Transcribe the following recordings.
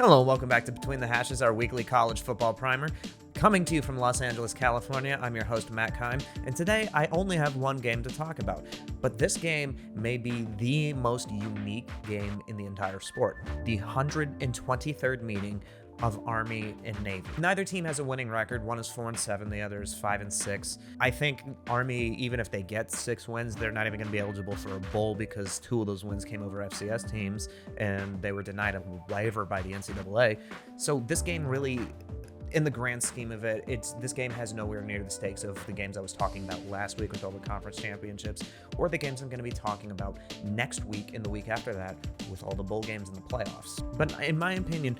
Hello, and welcome back to Between the Hashes, our weekly college football primer. Coming to you from Los Angeles, California, I'm your host, Matt Keim, and today I only have one game to talk about. But this game may be the most unique game in the entire sport, the 123rd meeting of Army and Navy. Neither team has a winning record. One is 4-7, the other is 5-6. I think Army, even if they get 6 wins, they're not even going to be eligible for a bowl because 2 of those wins came over FCS teams and they were denied a waiver by the NCAA. So this game really, in the grand scheme of it, this game has nowhere near the stakes of the games I was talking about last week with all the conference championships, or the games I'm going to be talking about next week and the week after that with all the bowl games and the playoffs. But in my opinion,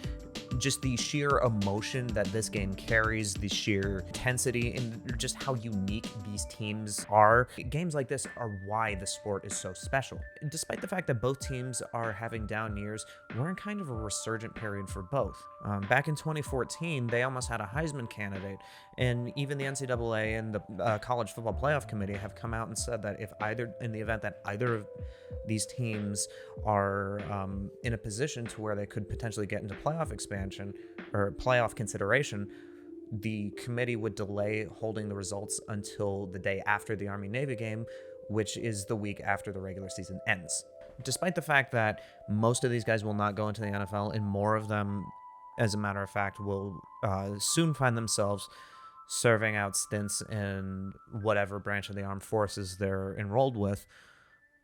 just the sheer emotion that this game carries, the sheer intensity, and just how unique these teams are. Games like this are why the sport is so special. Despite the fact that both teams are having down years, we're in kind of a resurgent period for both. Back in 2014, they almost had a Heisman candidate, and even the NCAA and the College Football Playoff Committee have come out and said that in the event that either of these teams are in a position to where they could potentially get into playoff expansion or playoff consideration, the committee would delay holding the results until the day after the Army-Navy game, which is the week after the regular season ends. Despite the fact that most of these guys will not go into the NFL, and more of them, as a matter of fact, will soon find themselves serving out stints in whatever branch of the armed forces they're enrolled with,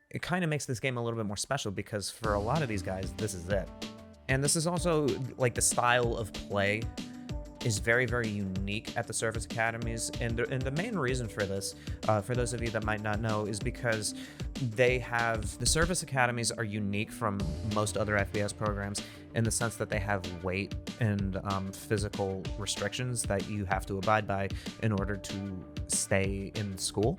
it kind of makes this game a little bit more special because for a lot of these guys, this is it. And this is also, like, the style of play is very, very unique at the service academies. And the main reason for this, for those of you that might not know, is because the service academies are unique from most other FBS programs in the sense that they have weight and physical restrictions that you have to abide by in order to stay in school.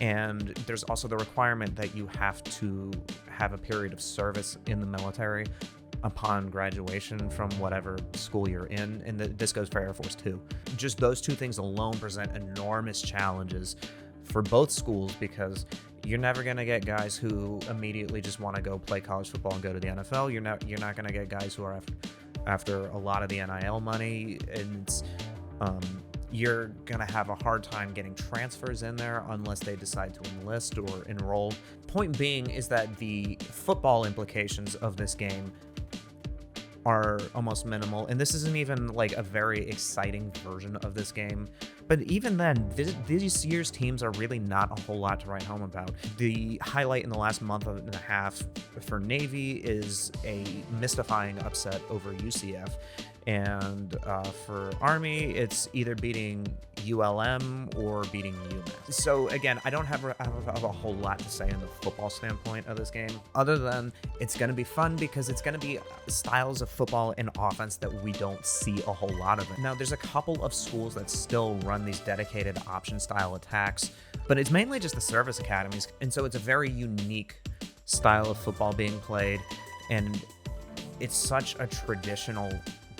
And there's also the requirement that you have to have a period of service in the military upon graduation from whatever school you're in, and this goes for Air Force too. Just those two things alone present enormous challenges for both schools because you're never going to get guys who immediately just want to go play college football and go to the NFL. You're not going to get guys who are after a lot of the NIL money, and you're going to have a hard time getting transfers in there unless they decide to enlist or enroll. Point being is that the football implications of this game are almost minimal, and this isn't even like a very exciting version of this game. But even then, this year's teams are really not a whole lot to write home about. The highlight in the last month and a half for Navy is a mystifying upset over UCF. And for Army, it's either beating ULM or beating UMass. So again, I don't have a whole lot to say in the football standpoint of this game, other than it's going to be fun because it's going to be styles of football and offense that we don't see a whole lot of it. Now, there's a couple of schools that still run these dedicated option style attacks, but it's mainly just the service academies. And so it's a very unique style of football being played. And it's such a traditional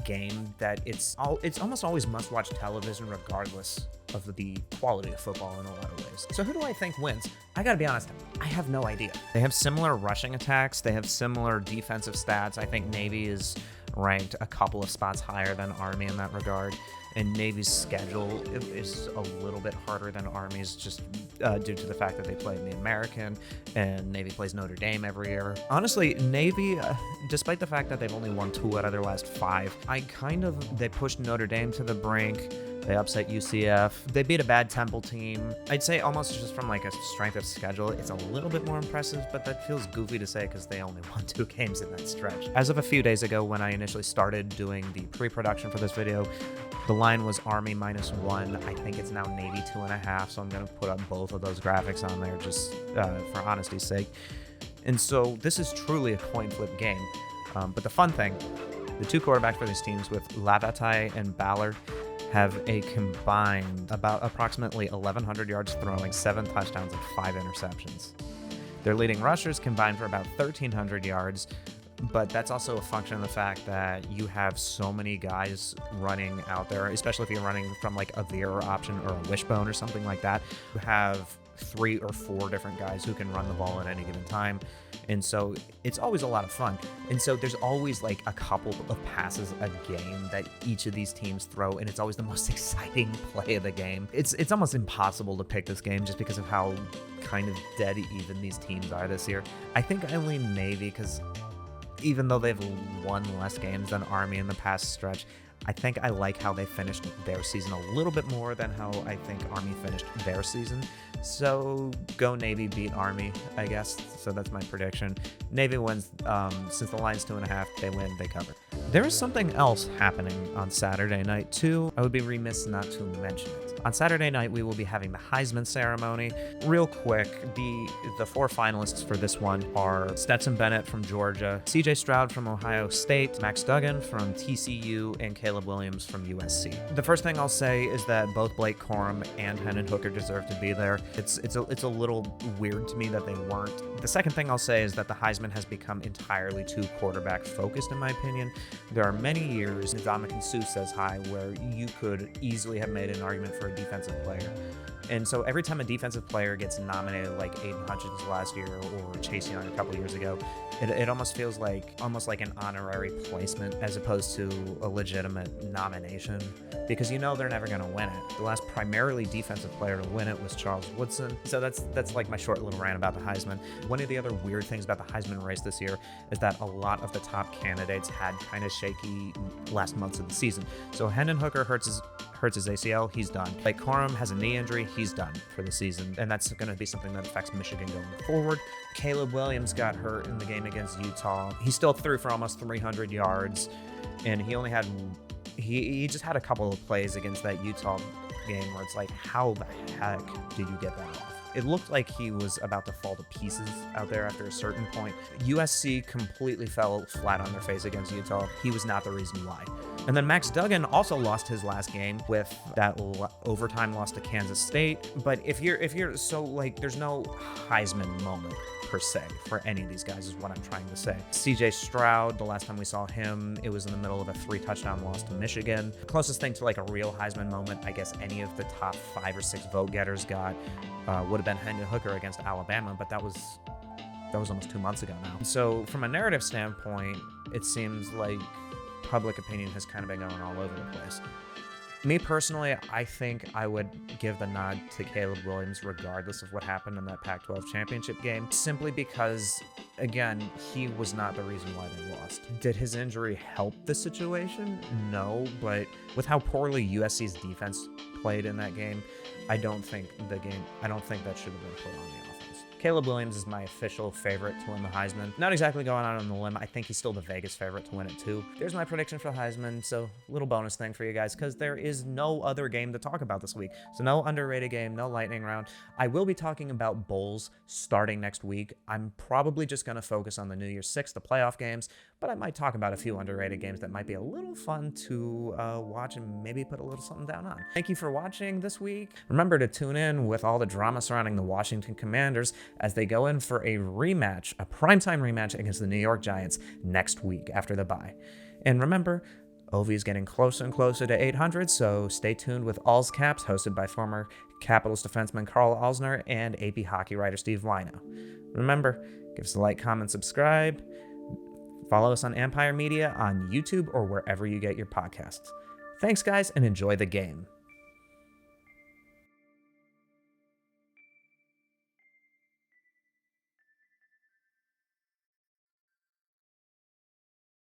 game that it's almost always must-watch television regardless of the quality of football in a lot of ways. So who do I think wins? I gotta be honest, I have no idea. They have similar rushing attacks, they have similar defensive stats. I think Navy is ranked a couple of spots higher than Army in that regard, and Navy's schedule is a little bit harder than Army's just due to the fact that they play in the American, and Navy plays Notre Dame every year. Honestly, Navy, despite the fact that they've only won 2 out of their last 5, they pushed Notre Dame to the brink. They upset UCF. They beat a bad Temple team. I'd say almost just from like a strength of schedule, it's a little bit more impressive, but that feels goofy to say because they only won 2 games in that stretch. As of a few days ago, when I initially started doing the pre-production for this video, the line was Army -1. I think it's now Navy 2.5, so I'm going to put up both of those graphics on there just for honesty's sake. And so this is truly a coin flip game. But the fun thing, the 2 quarterbacks for these teams with Lavatai and Ballard have a combined about approximately 1,100 yards throwing, 7 touchdowns, and 5 interceptions. Their leading rushers combined for about 1,300 yards, but that's also a function of the fact that you have so many guys running out there, especially if you're running from like a veer option or a wishbone or something like that. You have 3 or 4 different guys who can run the ball at any given time. And so it's always a lot of fun. And so there's always like a couple of passes a game that each of these teams throw, and it's always the most exciting play of the game. It's almost impossible to pick this game just because of how kind of dead even these teams are this year. I think I lean Navy because even though they've won less games than Army in the past stretch, I think I like how they finished their season a little bit more than how I think Army finished their season. So go Navy, beat Army, I guess. So that's my prediction. Navy wins. Since the line's 2.5, they win, they cover. There is something else happening on Saturday night too. I would be remiss not to mention it. On Saturday night, we will be having the Heisman Ceremony. Real quick, the 4 finalists for this one are Stetson Bennett from Georgia, CJ Stroud from Ohio State, Max Duggan from TCU, and Caleb Williams from USC. The first thing I'll say is that both Blake Corum and Hendon Hooker deserve to be there. It's a little weird to me that they weren't. The second thing I'll say is that the Heisman has become entirely too quarterback focused, in my opinion. There are many years, Ndamukong Suh says hi, where you could easily have made an argument for a defensive player. And so every time a defensive player gets nominated, like Aiden Hutchins last year or Chase Young a couple years ago, it almost feels like an honorary placement as opposed to a legitimate nomination, because you know they're never going to win it. The last primarily defensive player to win it was Charles Woodson. So that's like my short little rant about the Heisman. One of the other weird things about the Heisman race this year is that a lot of the top candidates had kind of shaky last months of the season. So Hendon Hooker hurts his ACL, he's done. Like Corum has a knee injury, he's done for the season, and that's going to be something that affects Michigan going forward. Caleb Williams got hurt in the game against Utah. He still threw for almost 300 yards, and he just had a couple of plays against that Utah game where it's like, how the heck did you get that off? It looked like he was about to fall to pieces out there after a certain point. USC completely fell flat on their face against Utah. He was not the reason why. And then Max Duggan also lost his last game with that overtime loss to Kansas State. But if you're so like, there's no Heisman moment per se for any of these guys is what I'm trying to say. CJ Stroud, the last time we saw him, it was in the middle of a 3-touchdown loss to Michigan. The closest thing to like a real Heisman moment, I guess any of the top 5 or 6 vote getters got would have been Hendon Hooker against Alabama, but that was almost 2 months ago now. So from a narrative standpoint, it seems like public opinion has kind of been going all over the place. Me personally, I think I would give the nod to Caleb Williams regardless of what happened in that Pac-12 championship game, simply because, again, he was not the reason why they lost. Did his injury help the situation? No, but with how poorly USC's defense played in that game, I don't think that should have been put on the offense. Caleb Williams is my official favorite to win the Heisman. Not exactly going out on the limb. I think he's still the Vegas favorite to win it too. There's my prediction for the Heisman. So little bonus thing for you guys, because there is no other game to talk about this week. So no underrated game, no lightning round. I will be talking about bowls starting next week. I'm probably just going to focus on the New Year's Six, the playoff games, but I might talk about a few underrated games that might be a little fun to watch and maybe put a little something down on. Thank you for watching this week. Remember to tune in with all the drama surrounding the Washington Commanders as they go in for a rematch, a primetime rematch against the New York Giants next week after the bye. And remember, Ovi is getting closer and closer to 800, so stay tuned with All's Caps, hosted by former Capitals defenseman Carl Alsner and AP hockey writer Steve Wino. Remember, give us a like, comment, subscribe. Follow us on Empire Media on YouTube or wherever you get your podcasts. Thanks, guys, and enjoy the game.